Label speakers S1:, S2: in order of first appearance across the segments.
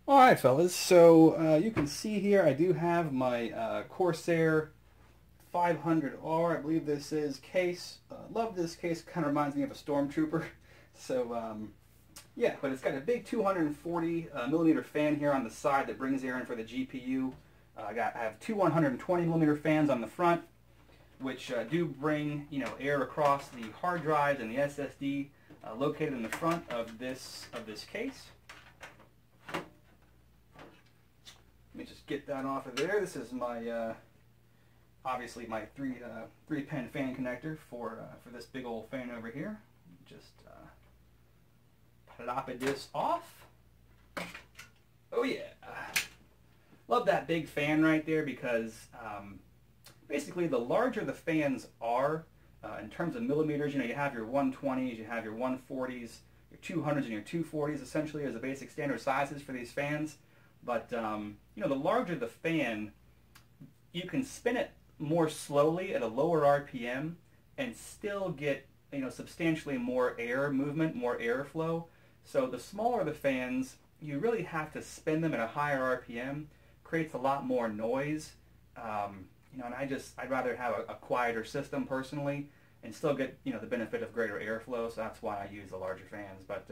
S1: Alright fellas, so you can see here I do have my Corsair 500R, I believe this is, case. Love this case, kind of reminds me of a stormtrooper. So yeah, but it's got a big 240 millimeter fan here on the side that brings air in for the GPU. I have two 120 millimeter fans on the front, which do bring air across the hard drives and the SSD located in the front of this case. Let me just get that off of there. This is my obviously my three pin fan connector for this big old fan over here. Just plop this off. Oh yeah, love that big fan right there because basically the larger the fans are in terms of millimeters, you have your 120s, you have your 140s, your 200s, and your 240s essentially as the basic standard sizes for these fans. But the larger the fan, you can spin it more slowly at a lower RPM and still get substantially more air movement, more airflow. So the smaller the fans, you really have to spin them at a higher RPM. Creates a lot more noise. And I'd rather have a quieter system personally and still get the benefit of greater airflow. So that's why I use the larger fans. But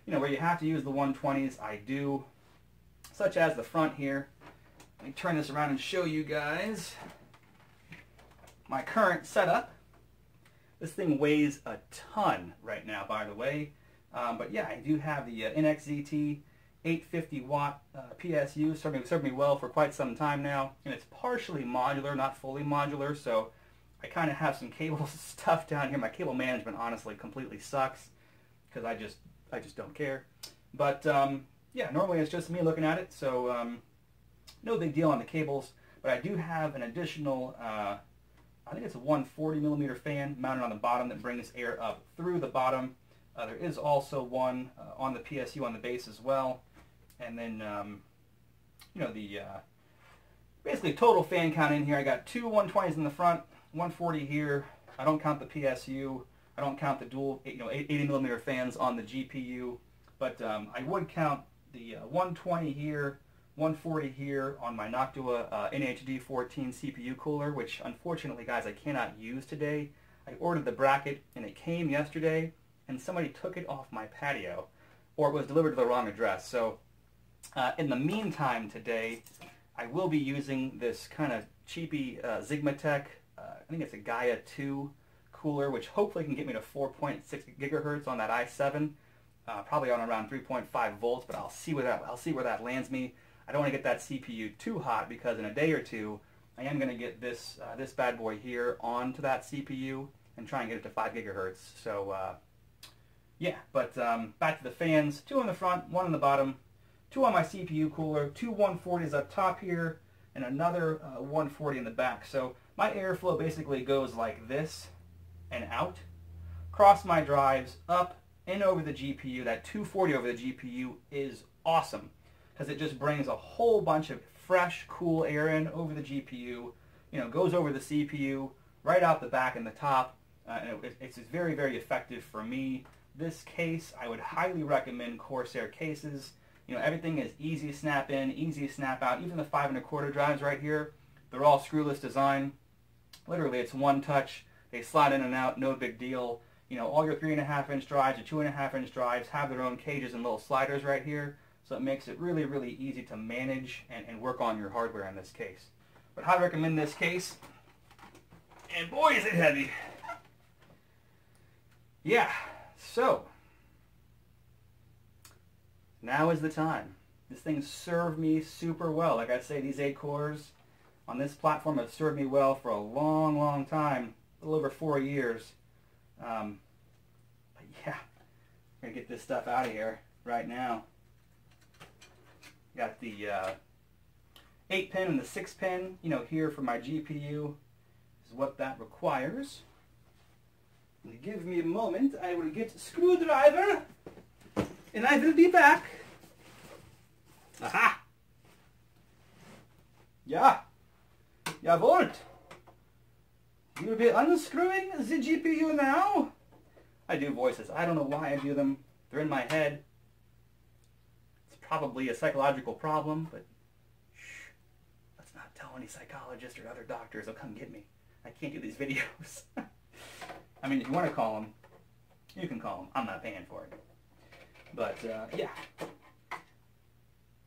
S1: where you have to use the 120s, I do. Such as the front here. Let me turn this around and show you guys my current setup. This thing weighs a ton right now, by the way. But yeah, I do have the NXZT 850 watt PSU. Served me well for quite some time now. And it's partially modular, not fully modular. So I kind of have some cable stuff down here. My cable management honestly completely sucks because I just don't care. But yeah, normally it's just me looking at it, so no big deal on the cables. But I do have an additional, I think it's a 140 millimeter fan mounted on the bottom that brings air up through the bottom. There is also one on the PSU on the base as well. And then, the basically total fan count in here, I got two 120s in the front, 140 here. I don't count the PSU. I don't count the dual 80 millimeter fans on the GPU. But I would count the 120 here, 140 here on my Noctua NHD 14 CPU cooler, which unfortunately, guys, I cannot use today. I ordered the bracket and it came yesterday, and somebody took it off my patio, or it was delivered to the wrong address. So in the meantime today, I will be using this kind of cheapy Zigmatech, I think it's a Gaia 2 cooler, which hopefully can get me to 4.6 gigahertz on that i7. Probably on around 3.5 volts, but I'll see where that lands me. I don't want to get that CPU too hot because in a day or two, I am going to get this this bad boy here onto that CPU and try and get it to 5 gigahertz. So yeah, but back to the fans. Two on the front, one on the bottom, two on my CPU cooler, two 140s up top here, and another 140 in the back. So my airflow basically goes like this and out, across my drives, up, in over the GPU. That 240 over the GPU is awesome because it just brings a whole bunch of fresh, cool air in over the GPU. Goes over the CPU, right out the back and the top. And it's very, very effective for me. This case, I would highly recommend Corsair cases. Everything is easy to snap in, easy to snap out. Even the 5 1/4 drives right here, they're all screwless design. Literally, it's one touch. They slide in and out, no big deal. All your 3.5-inch drives, your 2.5-inch drives have their own cages and little sliders right here, so it makes it really, really easy to manage and work on your hardware in this case. But I recommend this case, and boy is it heavy. Yeah, so now is the time. This thing served me super well. Like I say, these 8 cores on this platform have served me well for a long, long time, a little over 4 years. But yeah, I'm going to get this stuff out of here right now. Got the 8-pin and the 6-pin, here for my GPU is what that requires. Give me a moment, I will get a screwdriver and I will be back. Aha! Ja, jawohl. You'll be unscrewing the GPU now? I do voices. I don't know why I do them. They're in my head. It's probably a psychological problem, but shh, let's not tell any psychologists or other doctors. They'll come get me. I can't do these videos. I mean, if you want to call them, you can call them. I'm not paying for it. But, yeah.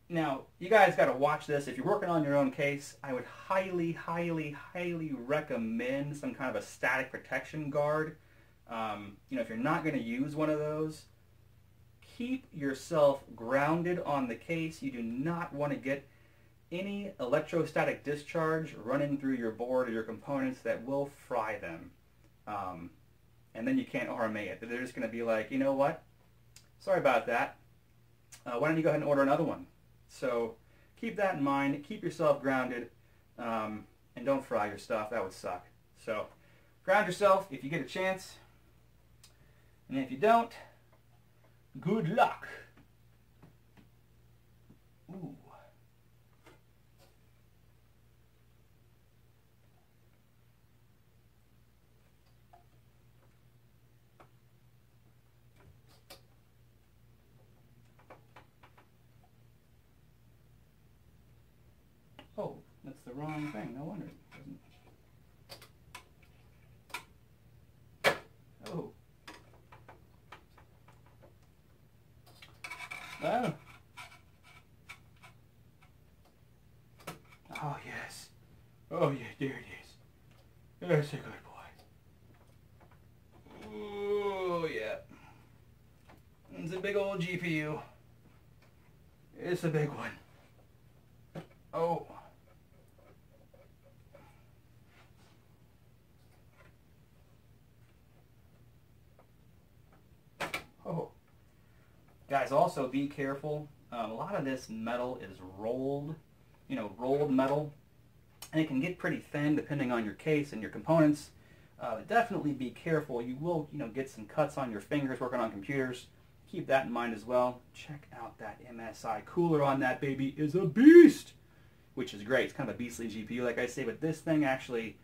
S1: Now, you guys got to watch this. If you're working on your own case, I would highly, highly, highly recommend some kind of a static protection guard. You know, if you're not going to use one of those, keep yourself grounded on the case. You do not want to get any electrostatic discharge running through your board or your components that will fry them. And then you can't RMA it. They're just going to be like, you know what? Sorry about that. Why don't you go ahead and order another one? So keep that in mind. Keep yourself grounded, and don't fry your stuff. That would suck. So ground yourself if you get a chance. And if you don't, good luck. Ooh. Oh, that's the wrong thing. No wonder it doesn't. Oh. Oh. Oh, yes. Oh, yeah, there it is. That's a good boy. Oh, yeah. It's a big old GPU. It's a big one. Oh. Oh. Guys, also be careful. A lot of this metal is rolled, you know, rolled metal, and it can get pretty thin depending on your case and your components. Definitely be careful. You will, you know, get some cuts on your fingers working on computers. Keep that in mind as well. Check out that MSI cooler on that baby is a beast, which is great. It's kind of a beastly GPU, like I say, but this thing actually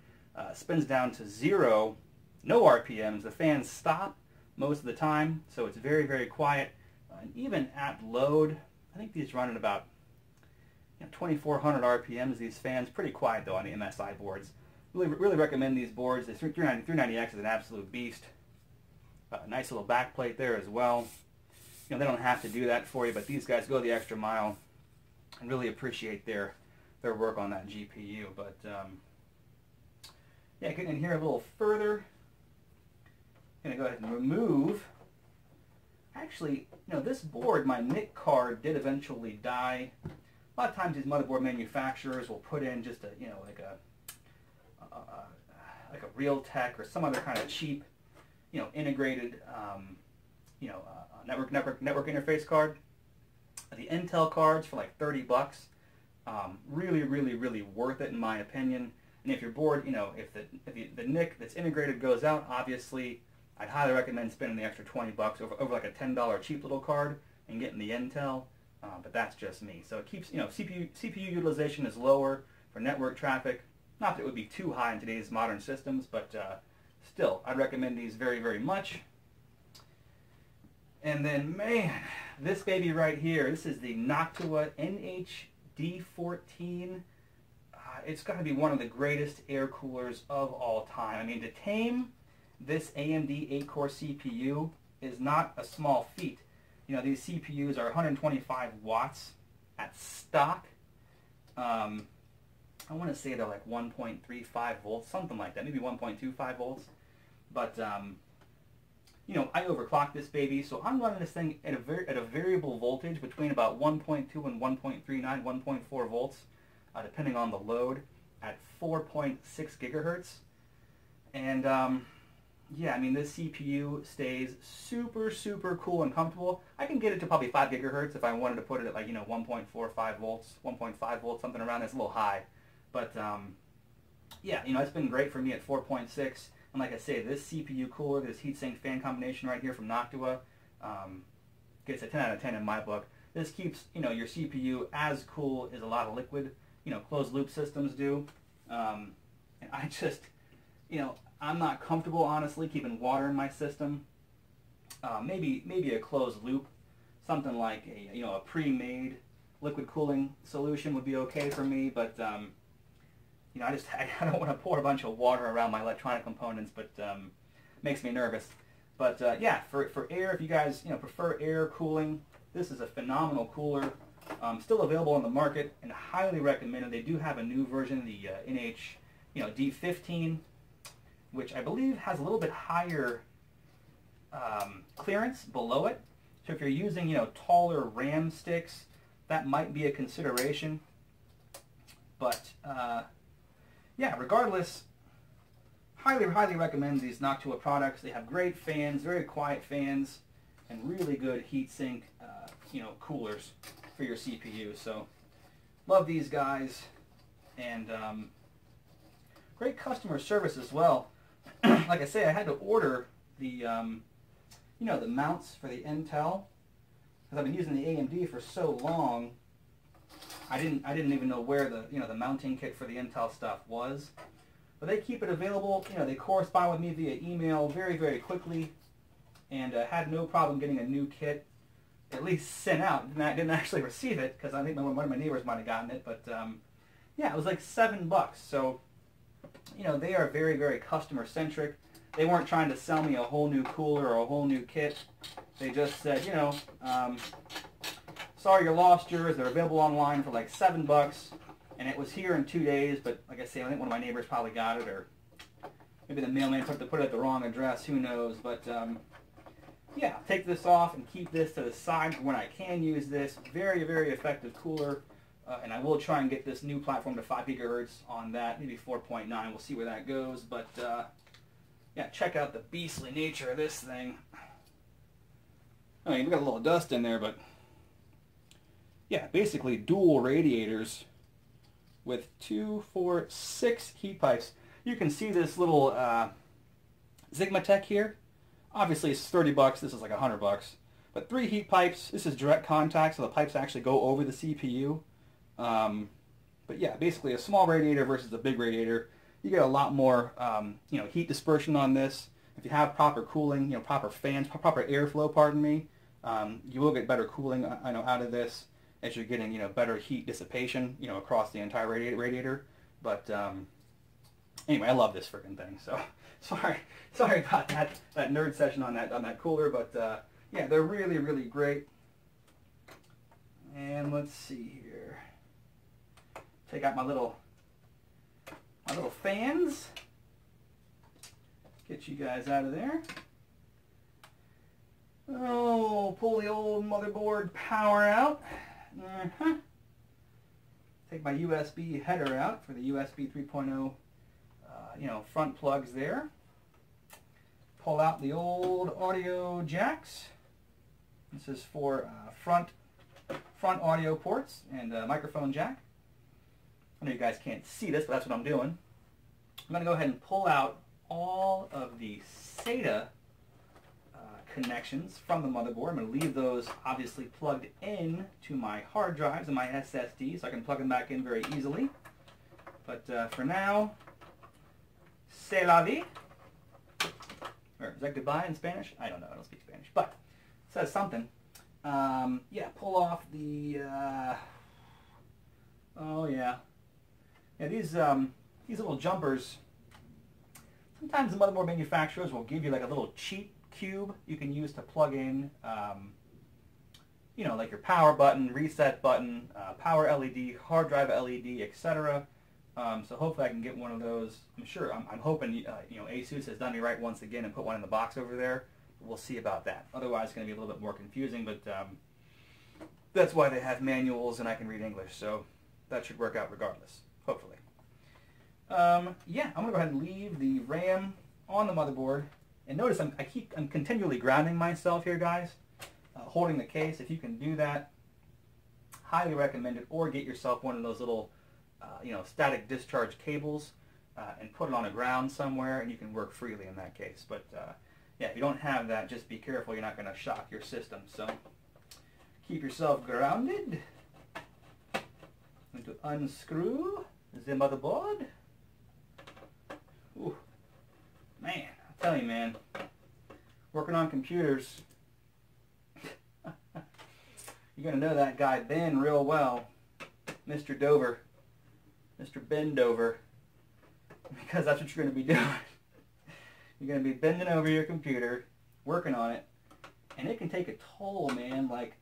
S1: spins down to zero, no RPMs. The fans stop most of the time, so it's very, very quiet. And even at load, I think these run at about 2,400 RPMs, these fans. Pretty quiet, though, on the MSI boards. Really recommend these boards. The 390X is an absolute beast. Nice little backplate there as well. You know, they don't have to do that for you, but these guys go the extra mile and really appreciate their work on that GPU. But, yeah, getting in here a little further. I'm going to go ahead and remove. Actually, you know, this board, my NIC card did eventually die. A lot of times these motherboard manufacturers will put in just a, you know, like a Realtek or some other kind of cheap, you know, integrated, network interface card. The Intel cards for like 30 bucks. Really, really, really worth it in my opinion. And if your board, you know, if the NIC that's integrated goes out, obviously, I'd highly recommend spending the extra 20 bucks over like a $10 cheap little card and getting the Intel. But that's just me. So it keeps, you know, CPU utilization is lower for network traffic. Not that it would be too high in today's modern systems, but still, I'd recommend these very, very much. And then, man, this baby right here, this is the Noctua NH-D14. It's got to be one of the greatest air coolers of all time. I mean, to tame this AMD 8-core CPU is not a small feat. You know, these CPUs are 125 watts at stock. I want to say they're like 1.35 volts, something like that, maybe 1.25 volts. But, you know, I overclocked this baby, so I'm running this thing at a variable voltage between about 1.2 and 1.39, 1.4 volts, depending on the load, at 4.6 gigahertz. And, yeah, I mean, this CPU stays super, super cool and comfortable. I can get it to probably 5 gigahertz if I wanted to put it at, like, you know, 1.45 volts, 1.5 volts, something around that's a little high. But, yeah, you know, it's been great for me at 4.6. And like I say, this CPU cooler, this heatsink fan combination right here from Noctua, gets a 10 out of 10 in my book. This keeps, you know, your CPU as cool as a lot of liquid, you know, closed loop systems do. And I just, you know, I'm not comfortable, honestly, keeping water in my system. Maybe a closed loop something like a pre-made liquid cooling solution would be okay for me, but I don't want to pour a bunch of water around my electronic components, but makes me nervous. But yeah, for air, if you guys prefer air cooling, this is a phenomenal cooler. Still available on the market and highly recommended. They do have a new version, the D15, which I believe has a little bit higher clearance below it. So if you're using taller RAM sticks, that might be a consideration. But yeah, regardless, highly recommend these Noctua products. They have great fans, very quiet fans, and really good heatsink coolers for your CPU. So love these guys, and great customer service as well. Like I say, I had to order the the mounts for the Intel because I've been using the AMD for so long. I didn't even know where the mounting kit for the Intel stuff was, but they keep it available. They correspond with me via email very quickly, and had no problem getting a new kit at least sent out. I didn't actually receive it because I think one of my neighbors might have gotten it, but yeah, it was like $7. So they are very customer centric. They weren't trying to sell me a whole new cooler or a whole new kit. They just said, sorry you lost yours. They're available online for like $7, and it was here in 2 days. But like I say, I think one of my neighbors probably got it, or maybe the mailman put it at the wrong address. Who knows? But yeah, I'll take this off and keep this to the side for when I can use this. Very effective cooler, and I will try and get this new platform to 5 gigahertz on that, maybe 4.9. We'll see where that goes. But yeah, check out the beastly nature of this thing. I mean, we got a little dust in there, but yeah, basically dual radiators with 2, 4, 6 heat pipes. You can see this little Sigmatech here. Obviously it's $30, this is like $100. But 3 heat pipes, this is direct contact, so the pipes actually go over the CPU. But yeah, basically a small radiator versus a big radiator. You get a lot more heat dispersion on this. If you have proper cooling, proper fans, proper airflow, pardon me, you will get better cooling out of this, as you're getting better heat dissipation across the entire radiator. But anyway, I love this freaking thing. So sorry about that nerd session on that cooler, but yeah, they're really great. And let's see here. Take out my little fans. Get you guys out of there. Oh, pull the old motherboard power out. Take my USB header out for the USB 3.0 front plugs there. Pull out the old audio jacks. This is for front audio ports and microphone jack. I know you guys can't see this, but that's what I'm doing. I'm going to go ahead and pull out all of the SATA connections from the motherboard. I'm going to leave those obviously plugged in to my hard drives and my SSD, so I can plug them back in very easily. But for now, c'est la vie. Or is that goodbye in Spanish? I don't know. I don't speak Spanish, but it says something. Yeah, pull off the. Oh yeah. Yeah, these little jumpers. Sometimes the motherboard manufacturers will give you like a little cheat cube you can use to plug in, like your power button, reset button, power LED, hard drive LED, etc. So hopefully I can get one of those. I'm hoping Asus has done me right once again and put one in the box over there. We'll see about that. Otherwise, it's going to be a little bit more confusing, but that's why they have manuals and I can read English. So that should work out regardless, hopefully. Yeah, I'm going to go ahead and leave the RAM on the motherboard. And notice I'm continually grounding myself here, guys, holding the case. If you can do that, highly recommend it. Or get yourself one of those little, static discharge cables and put it on a ground somewhere, and you can work freely in that case. But yeah, if you don't have that, just be careful. You're not going to shock your system. So keep yourself grounded. I'm going to unscrew the motherboard. Ooh, man. Tell you, man, working on computers, You're going to know that guy Ben real well, Mr. Dover, Mr. Ben Dover, because that's what you're going to be doing. You're going to be bending over your computer, working on it, and it can take a toll, man, like,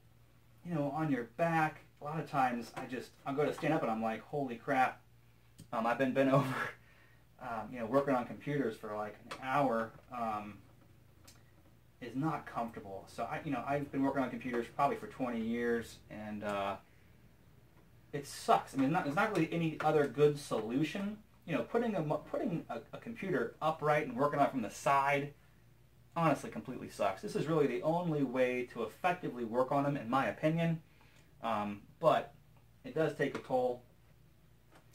S1: you know, on your back. A lot of times I'll go to stand up and I'm like, holy crap, I've been bent over, you know, working on computers for like an hour is not comfortable. So I've been working on computers probably for 20 years, and it sucks. I mean, there's not really any other good solution. You know, putting a computer upright and working on it from the side, honestly, completely sucks. This is really the only way to effectively work on them, in my opinion. But it does take a toll.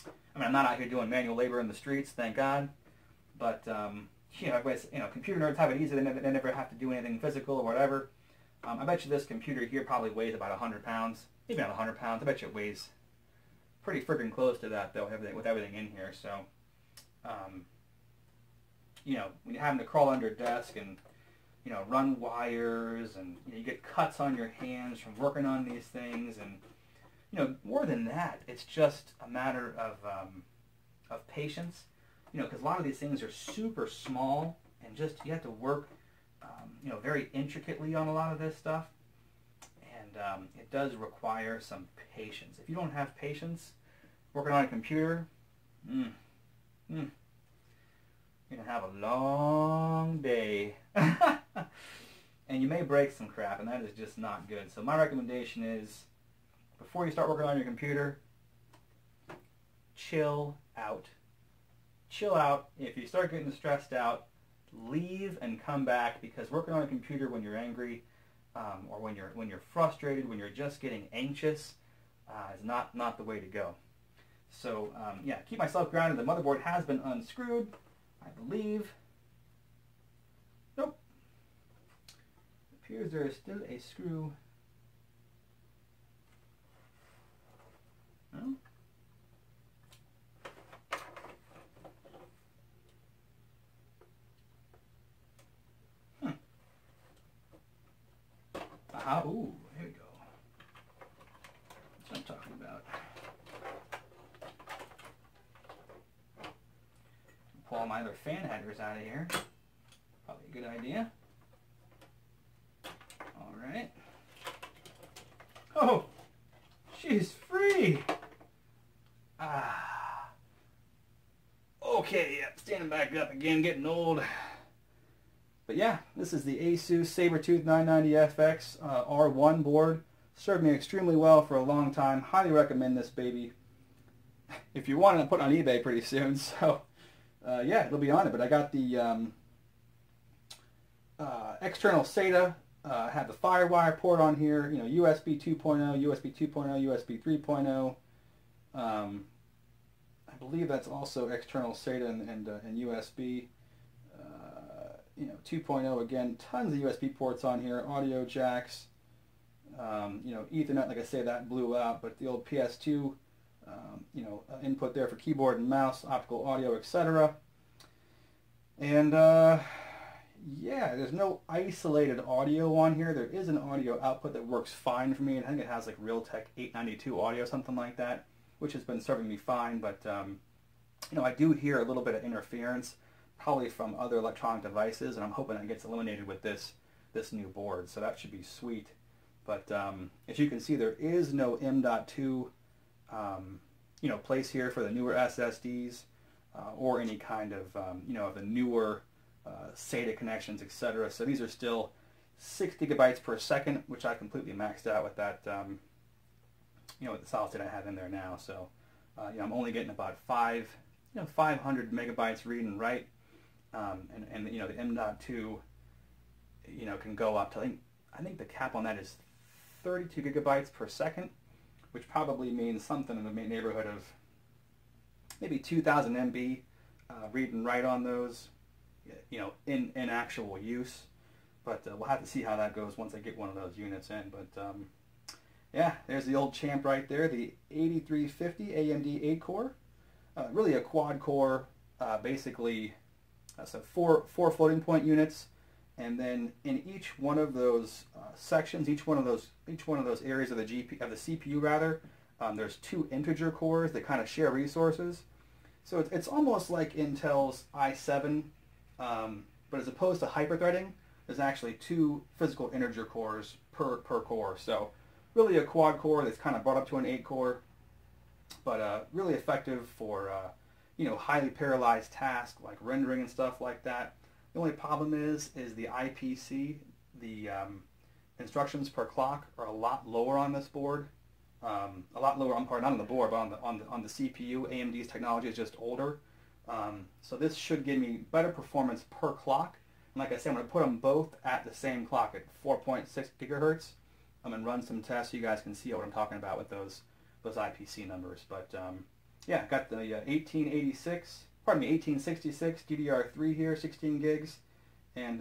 S1: I mean, I'm not out here doing manual labor in the streets, thank God. But you know, everybody's, you know, computer nerds have it easy. They never have to do anything physical or whatever. I bet you this computer here probably weighs about 100 pounds, maybe not 100 pounds. I bet you it weighs pretty freaking close to that, though, with everything in here. So, you know, when you're having to crawl under a desk and, you know, run wires, and you know, you get cuts on your hands from working on these things, and, you know, more than that, it's just a matter of patience. You know, because a lot of these things are super small, and just you have to work, you know, very intricately on a lot of this stuff, and it does require some patience. If you don't have patience working on a computer, you're gonna have a long day, and you may break some crap, and that is just not good. So my recommendation is, before you start working on your computer, chill out. Chill out. If you start getting stressed out, leave and come back, because working on a computer when you're angry, or when you're frustrated, when you're just getting anxious, is not the way to go. So yeah, keep myself grounded. The motherboard has been unscrewed, I believe. Nope. It appears there is still a screw. No? Aha, ooh, here we go. That's what I'm talking about. Pull all my other fan headers out of here. Probably a good idea. All right. Oh, she's free. Ah. Okay, yep, standing back up again, getting old. But yeah, this is the Asus Sabertooth 990FX R1 board. Served me extremely well for a long time. Highly recommend this baby. If you want it, I'll put it on eBay pretty soon. So yeah, it'll be on it. But I got the external SATA. I have the FireWire port on here. You know, USB 2.0, USB 2.0, USB 3.0. I believe that's also external SATA and USB. You know, 2.0 again, tons of USB ports on here, audio jacks, you know, Ethernet, like I say, that blew out, but the old PS2, you know, input there for keyboard and mouse, optical audio, etc. And yeah, there's no isolated audio on here. There is an audio output that works fine for me. I think it has like Realtek 892 audio, something like that, which has been serving me fine, but you know, I do hear a little bit of interference, probably from other electronic devices, and I'm hoping that gets eliminated with this new board, so that should be sweet. But as you can see, there is no M.2 you know, place here for the newer SSDs or any kind of you know, the newer SATA connections, etc. So these are still 6 gigabytes per second, which I completely maxed out with that you know, with the solid state I have in there now. So you know, I'm only getting about 500 megabytes read and write. And you know, the M.2, you know, can go up to, I think the cap on that is 32 gigabytes per second, which probably means something in the neighborhood of maybe 2,000 MB read and write on those, you know, in actual use. But we'll have to see how that goes once I get one of those units in. But yeah, there's the old champ right there, the 8350 AMD 8-core. Really a quad-core, basically. So four floating point units and then in each one of those sections, each one of those areas of the CPU rather, there's 2 integer cores that kind of share resources. So it's almost like Intel's i7, but as opposed to hyperthreading, there's actually 2 physical integer cores per core. So really a quad core that's kind of brought up to an 8 core, but really effective for highly parallelized tasks like rendering and stuff like that. The only problem is the IPC, the instructions per clock are a lot lower on this board. A lot lower, not on the board, but on the CPU. AMD's technology is just older. So this should give me better performance per clock. And like I said, I'm going to put them both at the same clock at 4.6 gigahertz. I'm going to run some tests so you guys can see what I'm talking about with those IPC numbers. But yeah, got the 1866 DDR3 here, 16 gigs. And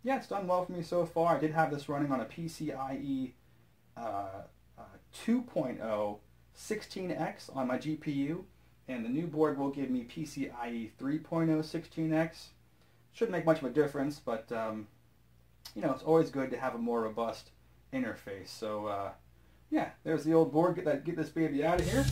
S1: yeah, it's done well for me so far. I did have this running on a PCIe 2.0 16X on my GPU, and the new board will give me PCIe 3.0 16X. Shouldn't make much of a difference, but it's always good to have a more robust interface. So yeah, there's the old board. Get this baby out of here.